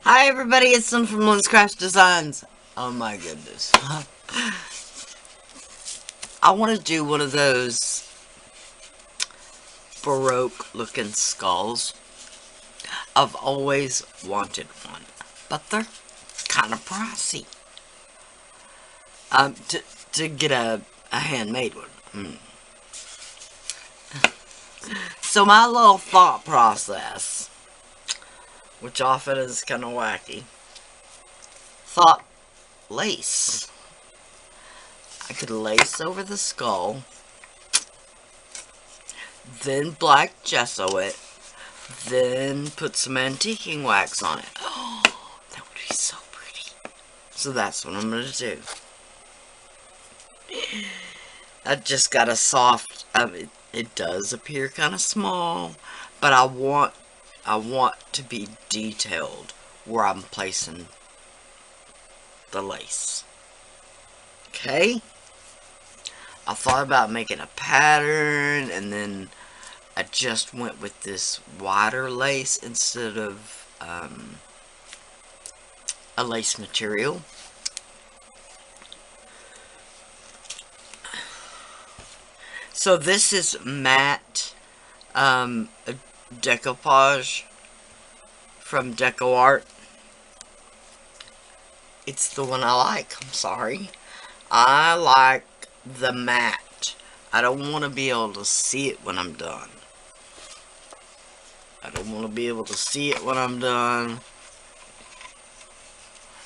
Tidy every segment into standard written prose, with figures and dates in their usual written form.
Hi everybody, it's Lyn from Lyn's Craft Designs. Oh my goodness. I want to do one of those Baroque looking skulls. I've always wanted one, but they're kind of pricey. To get a handmade one. So my little thought process, which often is kind of wacky, thought lace. I could lace over the skull, then black gesso it, then put some antiquing wax on it. Oh, that would be so pretty. So that's what I'm going to do. I just got a soft, it does appear kind of small, but I want to be detailed where I'm placing the lace. Okay? I thought about making a pattern, and then I just went with this wider lace instead of a lace material. So this is matte decoupage from Deco Art. It's the one I like. I'm sorry. I like the matte. I don't want to be able to see it when I'm done. I don't want to be able to see it when I'm done.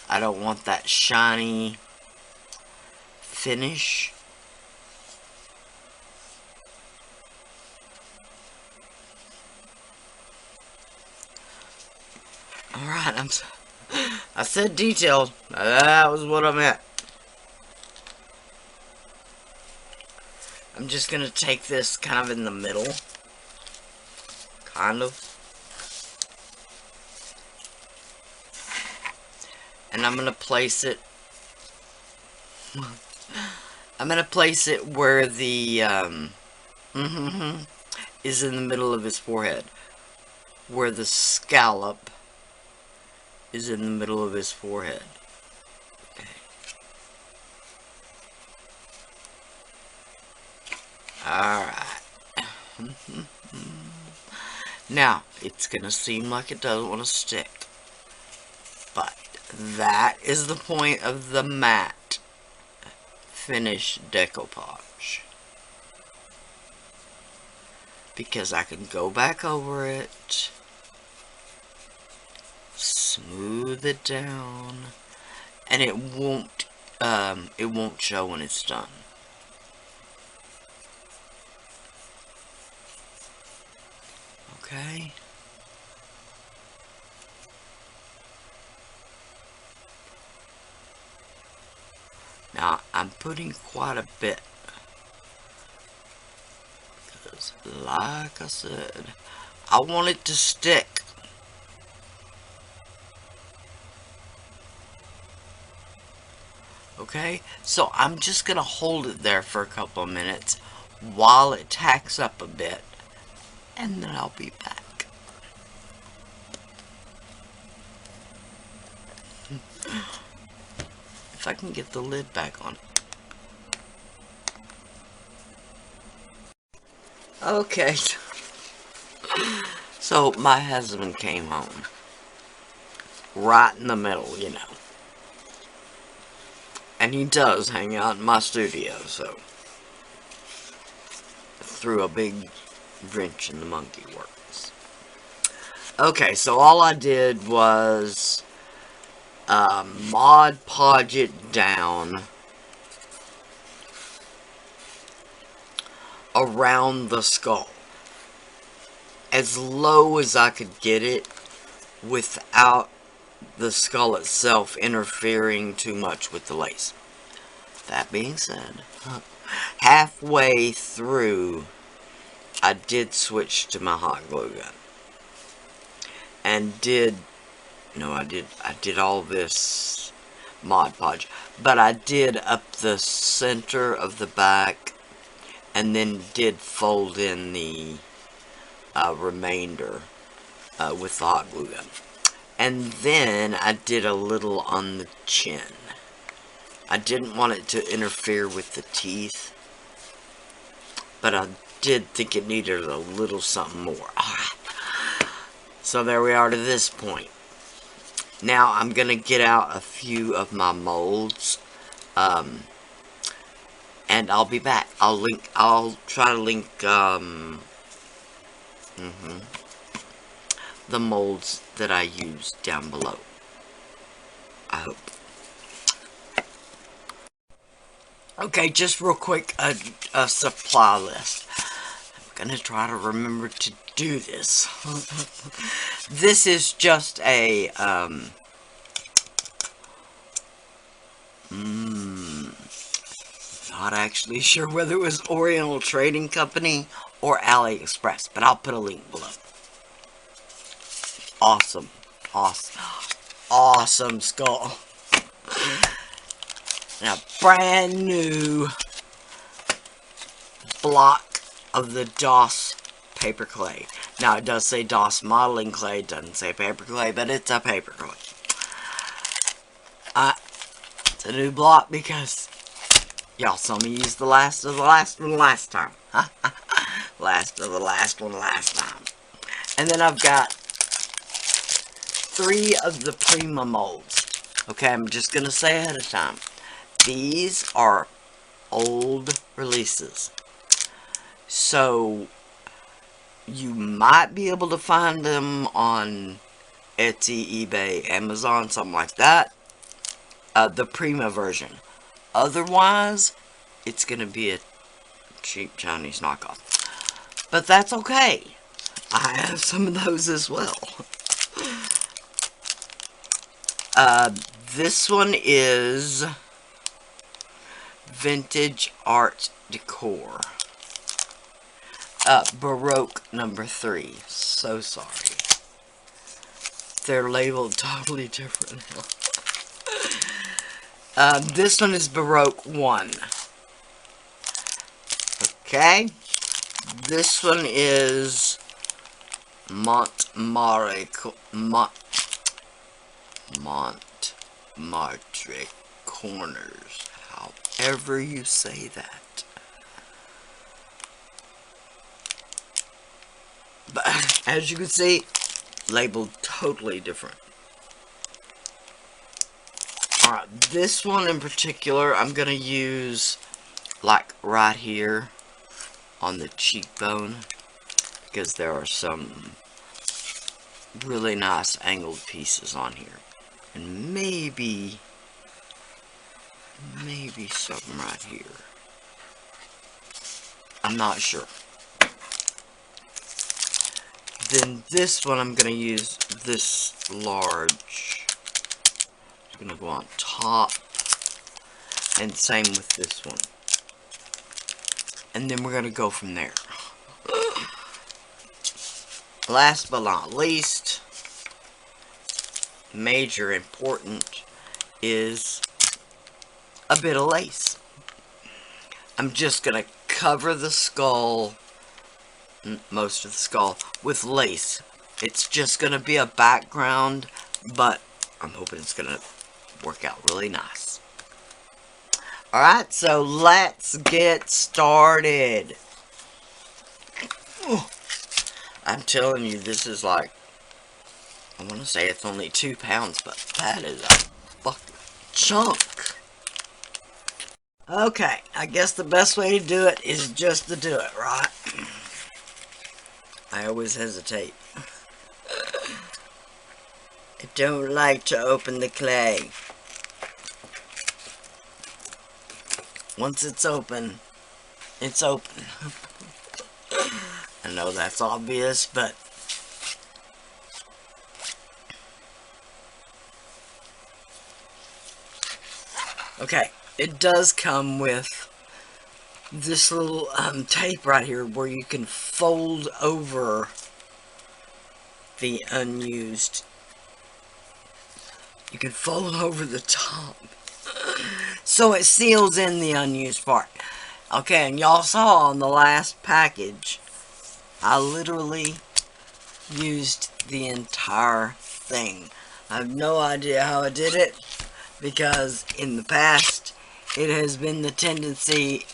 I don't want that shiny finish. Alright, I said detailed. That was what I meant. I'm just going to take this kind of in the middle. Kind of. And I'm going to place it. I'm going to place it where the is in the middle of his forehead. Where the scallop is in the middle of his forehead. Okay. Alright. Now, it's going to seem like it doesn't want to stick. But that is the point of the matte finish decoupage. Because I can go back over it, smooth it down, and it won't show when it's done. Okay. Now I'm putting quite a bit because, like I said, I want it to stick. Okay, so I'm just gonna hold it there for a couple of minutes while it tacks up a bit, and then I'll be back. If I can get the lid back on. Okay. So my husband came home. Right in the middle, you know. And he does hang out in my studio, so threw a big wrench in the monkey works. Okay, so all I did was Mod Podge it down around the skull as low as I could get it without the skull itself interfering too much with the lace. That being said, halfway through I did switch to my hot glue gun and I did all this Mod Podge, but I did up the center of the back and then did fold in the remainder with the hot glue gun. And then I did a little on the chin. I didn't want it to interfere with the teeth, but I did think it needed a little something more. Alright. So there we are to this point. Now I'm going to get out a few of my molds. And I'll be back. I'll try to link, the molds that I use down below. I hope. Okay, just real quick, a supply list. I'm gonna try to remember to do this. This is just a, not actually sure whether it was Oriental Trading Company or AliExpress, but I'll put a link below. Awesome. Awesome. Awesome skull. And a brand new block of the DOS paper clay. Now it does say DOS modeling clay, it doesn't say paper clay, but it's a paper clay. It's a new block because y'all saw me use the last of the last one last time. Last of the last one last time. And then I've got 3 of the Prima molds. Okay, I'm just going to say ahead of time. These are old releases. So, you might be able to find them on Etsy, eBay, Amazon, something like that. The Prima version. Otherwise, it's going to be a cheap Chinese knockoff. But that's okay. I have some of those as well. This one is Vintage Art Decor. Baroque number 3. So sorry. They're labeled totally different. This one is Baroque 1. Okay. This one is Montmartre Corners. However you say that. But as you can see, labeled totally different. Alright, this one in particular, I'm going to use like right here on the cheekbone, because there are some really nice angled pieces on here. And maybe something right here. I'm not sure. Then this one, I'm going to use this large. It's going to go on top. And same with this one. And then we're going to go from there. Last but not least, major important, is a bit of lace. I'm just going to cover the skull, most of the skull, with lace. It's just going to be a background, but I'm hoping it's going to work out really nice. Alright, so let's get started. I'm telling you, this is like, I want to say it's only 2 pounds, but that is a fucking chunk. Okay, I guess the best way to do it is just to do it, right? I always hesitate. I don't like to open the clay. Once it's open, it's open. I know that's obvious, but okay, it does come with this little tape right here where you can fold over the unused. You can fold over the top. So it seals in the unused part. Okay, and y'all saw on the last package, I literally used the entire thing. I have no idea how I did it, because in the past it has been the tendency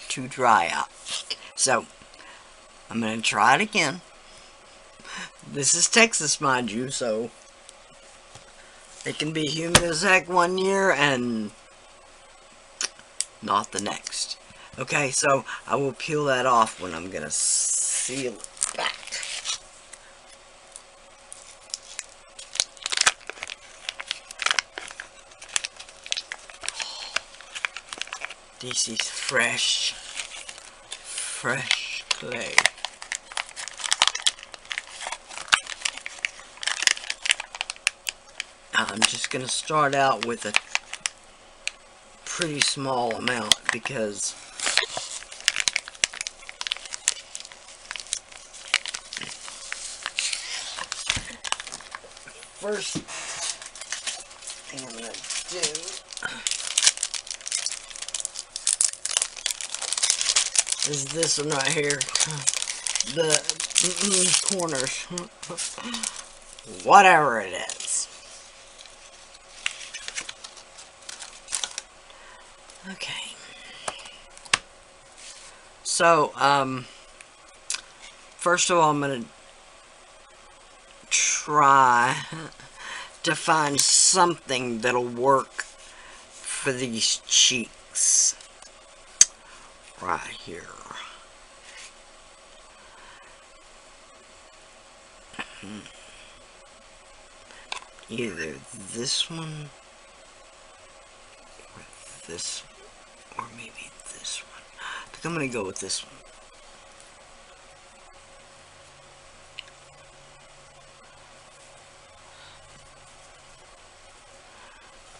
to dry out. So I'm going to try it again. This is Texas, mind you, so it can be humid as heck one year and not the next. Okay, so I will peel that off when I'm going to seal it back. This is fresh clay. I'm just going to start out with a pretty small amount, because first thing I'm going to do is this one right here. The corners. Whatever it is. Okay. So, first of all, I'm going to try to find something that'll work for these cheeks. Right here. Either this one, or this, or maybe this one. I think I'm going to go with this one.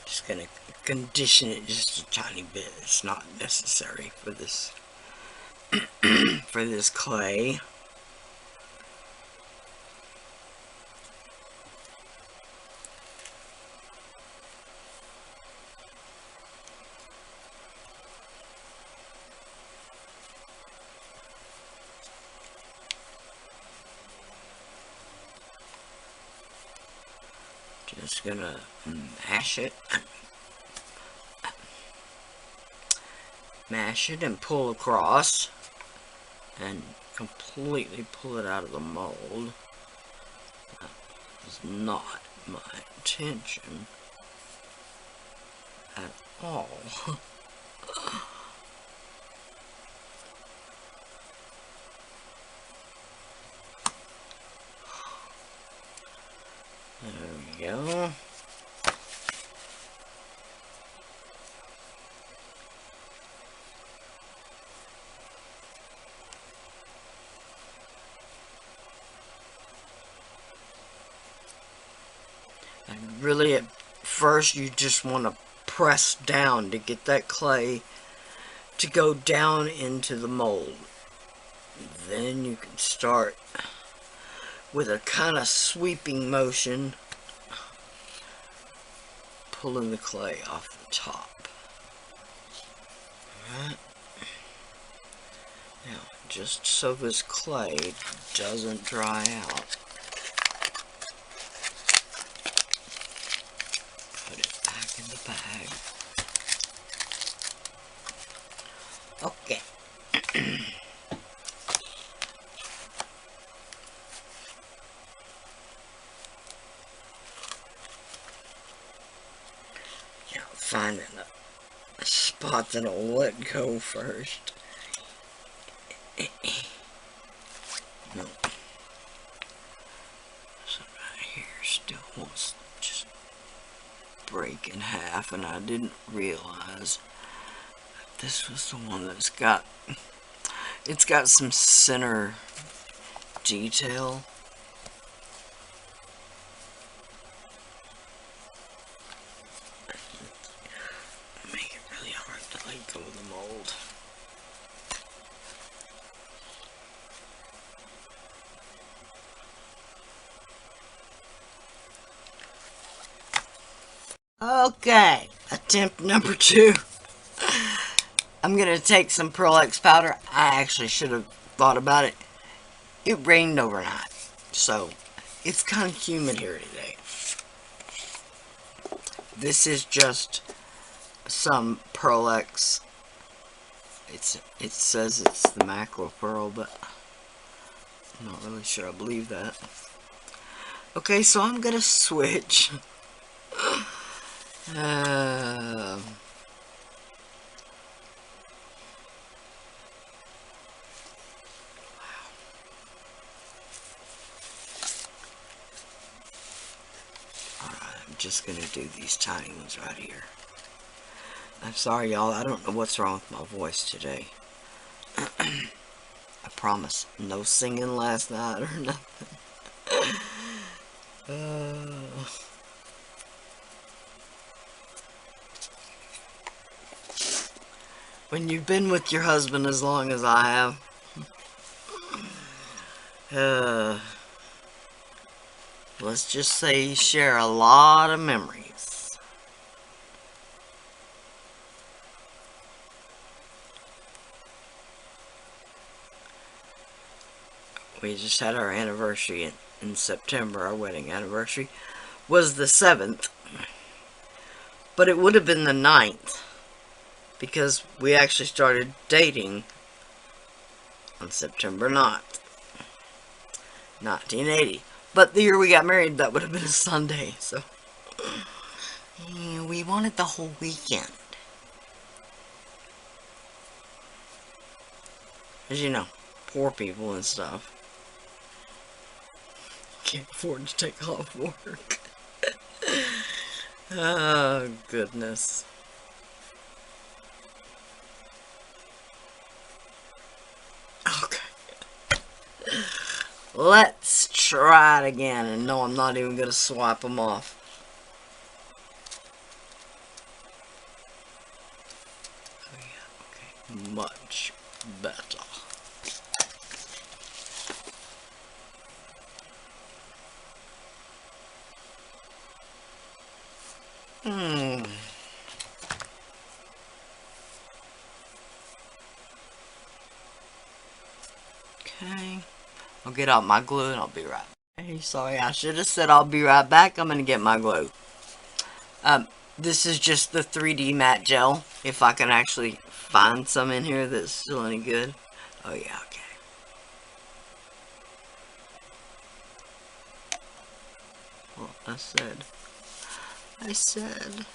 Just going to condition it just a tiny bit. It's not necessary for this for this clay. Just gonna mash it and pull across and completely pull it out of the mold. That was not my intention at all. There we go. And really, at first, you just want to press down to get that clay to go down into the mold. Then you can start with a kind of sweeping motion, pulling the clay off the top. Alright. Now, just so this clay doesn't dry out, put it back in the bag. Okay. Now, finding a spot that'll let go first. No. So right here still wants to just break in half, and I didn't realize that this was the one that's got, it's got some center detail. Make it really hard to let go of the mold. Okay, attempt number 2. I'm going to take some Pearl X powder. I actually should have thought about it. It rained overnight, so it's kind of humid here today. This is just some Pearl-Ex. It says it's the mackerel pearl, but I'm not really sure I believe that. Okay, so I'm gonna switch. Alright, I'm just gonna do these tiny ones right here. I'm sorry, y'all. I don't know what's wrong with my voice today. I promise. No singing last night or nothing. When you've been with your husband as long as I have, let's just say you share a lot of memories. We just had our anniversary in September. Our wedding anniversary was the 7th. But it would have been the 9th. Because we actually started dating on September 9th. 1980. But the year we got married, that would have been a Sunday. So, yeah, we wanted the whole weekend. As you know, poor people and stuff can't afford to take off work. Oh, goodness. Okay. Let's try it again. And no, I'm not even going to swipe them off. Oh, yeah, okay. Much better. Okay. I'll get out my glue and I'll be right back. Hey, sorry, I should have said I'll be right back. I'm going to get my glue. This is just the 3D matte gel. If I can actually find some in here that's still any good. Oh, yeah, okay. Well, I said,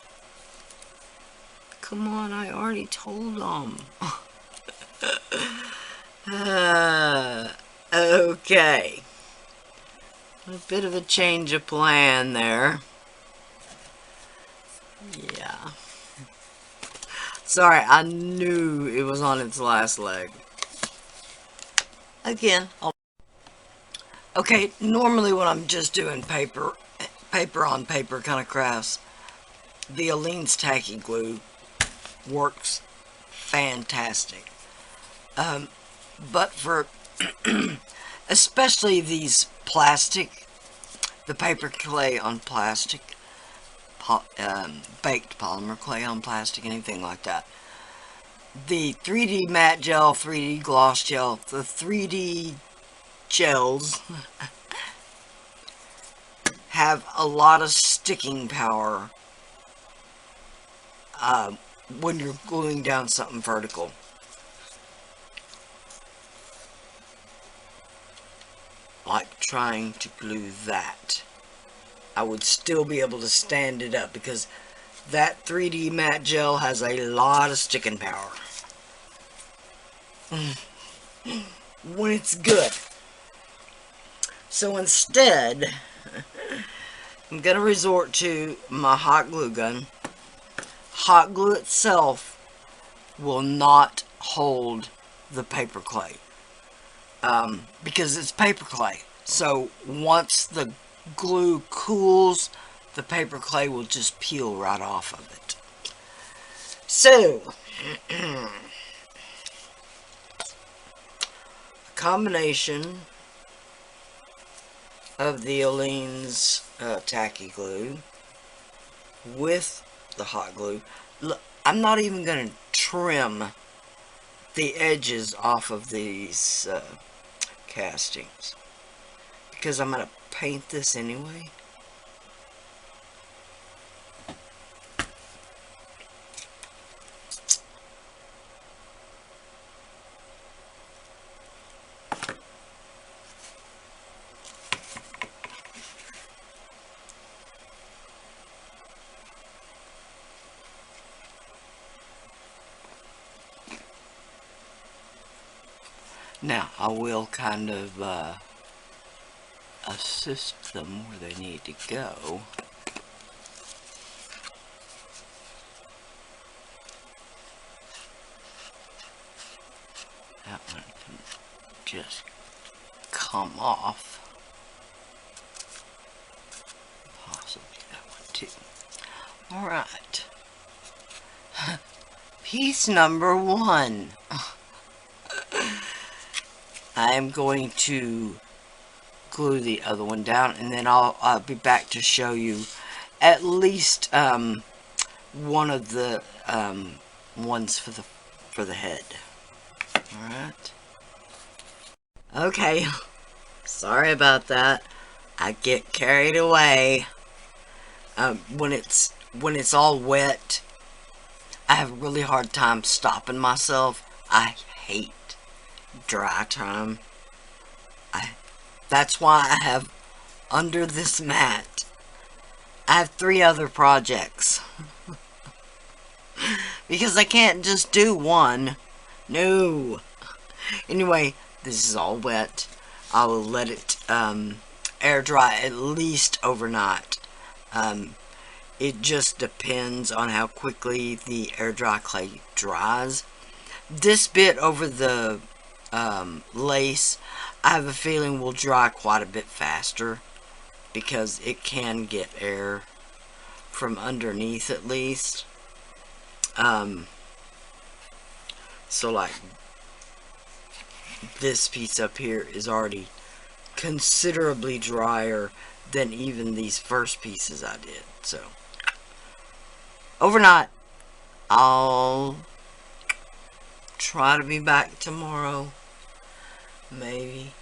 come on, I already told them. Okay. A bit of a change of plan there. Yeah. Sorry, I knew it was on its last leg. Again, okay, normally when I'm just doing paper on paper kind of crafts, the Lyn's tacky glue works fantastic. But for especially these plastic, the paper clay on plastic, baked polymer clay on plastic, anything like that. The 3D matte gel, 3D gloss gel, the 3D gels have a lot of sticking power when you're gluing down something vertical. Like trying to glue that. I would still be able to stand it up because that 3D matte gel has a lot of sticking power. When it's good. So instead, I'm going to resort to my hot glue gun. Hot glue itself will not hold the paper clay. Because it's paper clay. So once the glue cools, the paper clay will just peel right off of it. So, a combination of the Lyn's tacky glue with the hot glue. Look, I'm not even going to trim the edges off of these castings because I'm going to paint this anyway. Now, I will kind of assist them where they need to go. That one can just come off. Possibly that one too. Alright. Piece number 1. I am going to glue the other one down, and then I'll be back to show you at least one of the ones for the head. Alright. Okay. Sorry about that. I get carried away. When it's all wet, I have a really hard time stopping myself. I hate dry time. That's why I have, under this mat, I have 3 other projects. Because I can't just do one. No. Anyway, this is all wet. I will let it air dry at least overnight. It just depends on how quickly the air dry clay dries. This bit over the lace, I have a feeling will dry quite a bit faster, because it can get air from underneath at least. So like this piece up here is already considerably drier than even these first pieces I did. So overnight, I'll try to be back tomorrow, maybe.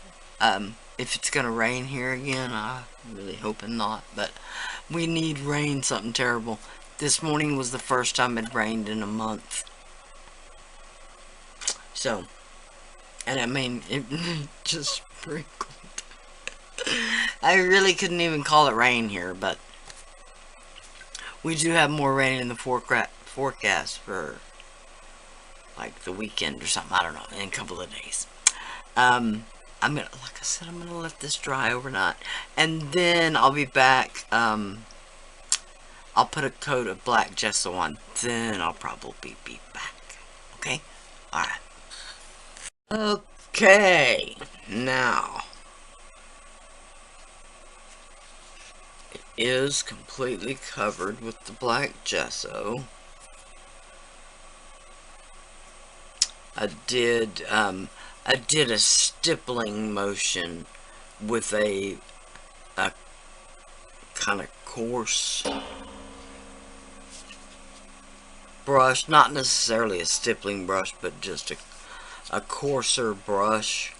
If it's gonna rain here again, I'm really hoping not, but we need rain, something terrible. This morning was the first time it rained in a month. So, and I mean, it just sprinkled. I really couldn't even call it rain here, but we do have more rain in the forecast for like the weekend or something. I don't know, in a couple of days. I'm gonna, like I said, I'm gonna let this dry overnight, and then I'll be back. I'll put a coat of black gesso on, then I'll probably be back. Okay? Alright. Okay, now it is completely covered with the black gesso. I did a stippling motion with a kind of coarse brush, not necessarily a stippling brush, but just a coarser brush.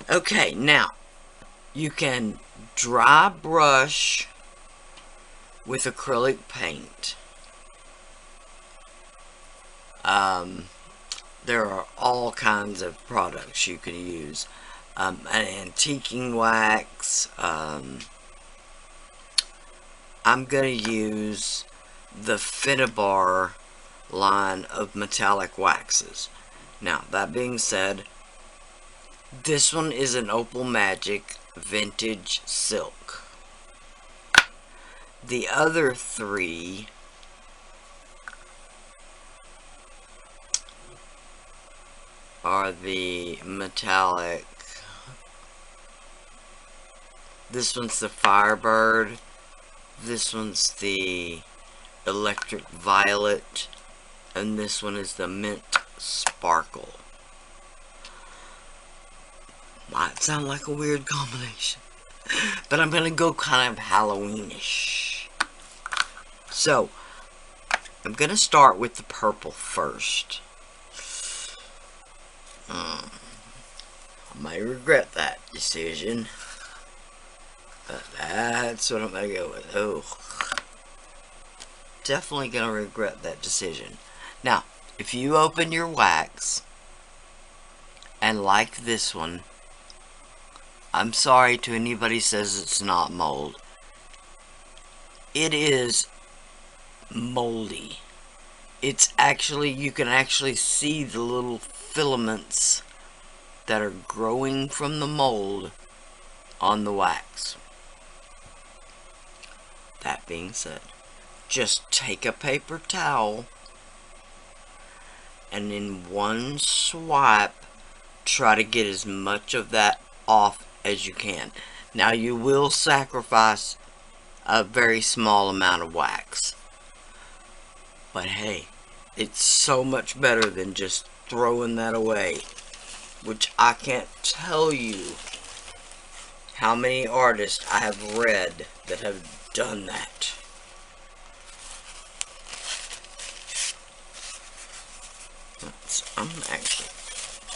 Okay, now you can dry brush with acrylic paint. There are all kinds of products you can use. An antiquing wax. I'm gonna use the Finnabar line of metallic waxes. Now, that being said, this one is an Opal Magic Vintage Silk. The other 3 are the metallic. This one's the Firebird. This one's the Electric Violet. And this one is the Mint Sparkle. Might sound like a weird combination, but I'm gonna go kind of Halloweenish. So, I'm gonna start with the purple first. I might regret that decision, but that's what I'm gonna go with. Oh, definitely gonna regret that decision. Now, if you open your wax and like this one, I'm sorry to anybody says it's not mold. It is moldy. it's actually, you can actually see the little filaments that are growing from the mold on the wax. That being said, just take a paper towel and in one swipe try to get as much of that off as you can. Now you will sacrifice a very small amount of wax, but hey, it's so much better than just throwing that away, which I can't tell you how many artists I have read that have done that. So I'm going to actually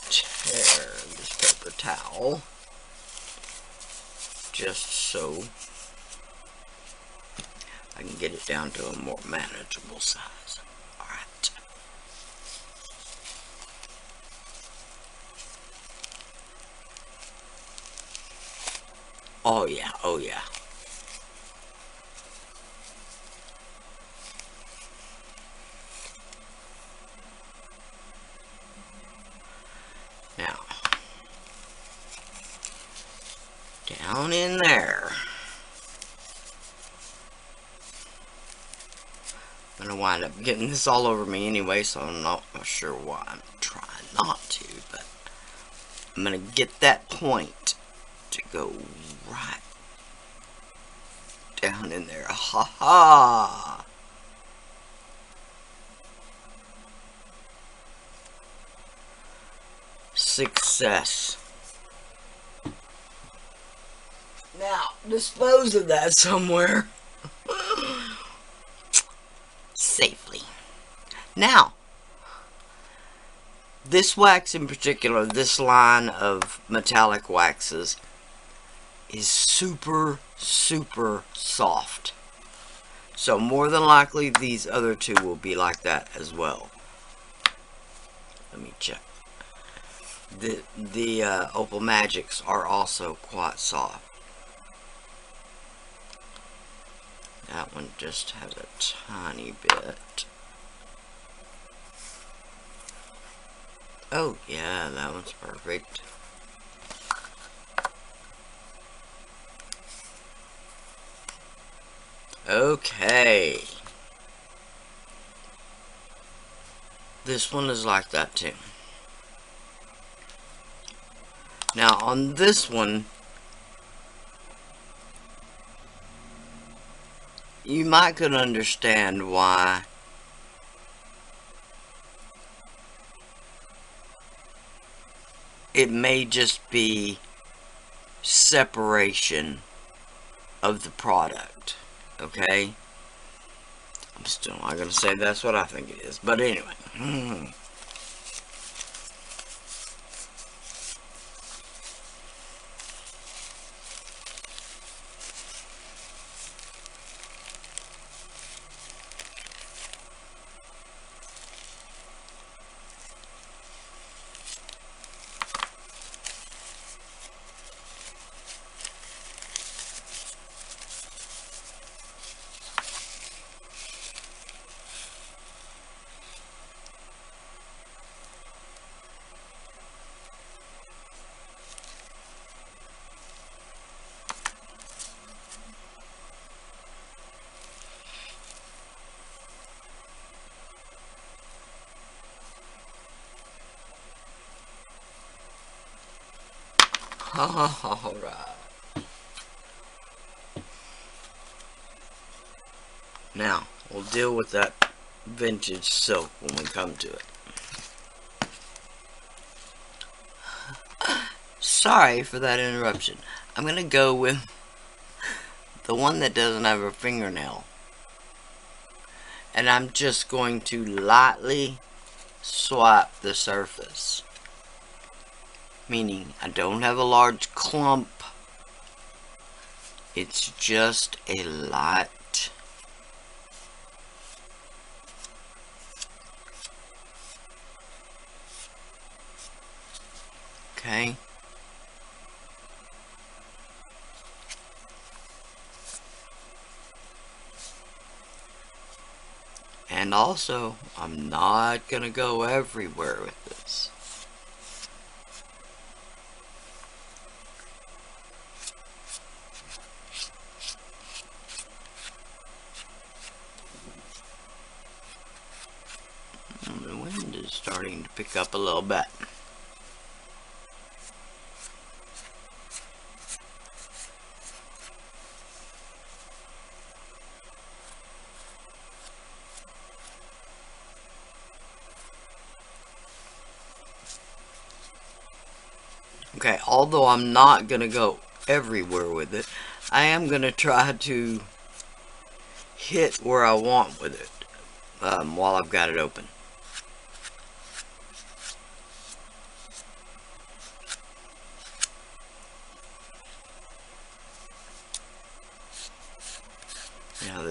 tear this paper towel just so I can get it down to a more manageable size. Alright. Oh yeah, oh yeah. Now, down in there. I'm going to wind up getting this all over me anyway, so I'm not sure why I'm trying not to, but I'm going to get that point to go right down in there. Ha ha! Success. Now, dispose of that somewhere. Safely. Now, this wax in particular, this line of metallic waxes, is super, super soft. So more than likely these other two will be like that as well. Let me check. The Opal Magics are also quite soft. That one just has a tiny bit. Oh yeah, that one's perfect. Okay. This one is like that too. Now on this one, you might could understand why it may just be separation of the product, okay? I'm still not going to say that's what I think it is, but anyway. Alright. Now, we'll deal with that vintage silk when we come to it. Sorry for that interruption. I'm going to go with the one that doesn't have a fingernail. And I'm just going to lightly swipe the surface. Meaning, I don't have a large clump. It's just a light. Okay. And And also, I'm not going to go everywhere with this. The wind is starting to pick up a little bit. Okay, although I'm not going to go everywhere with it, I am going to try to hit where I want with it while I've got it open. Now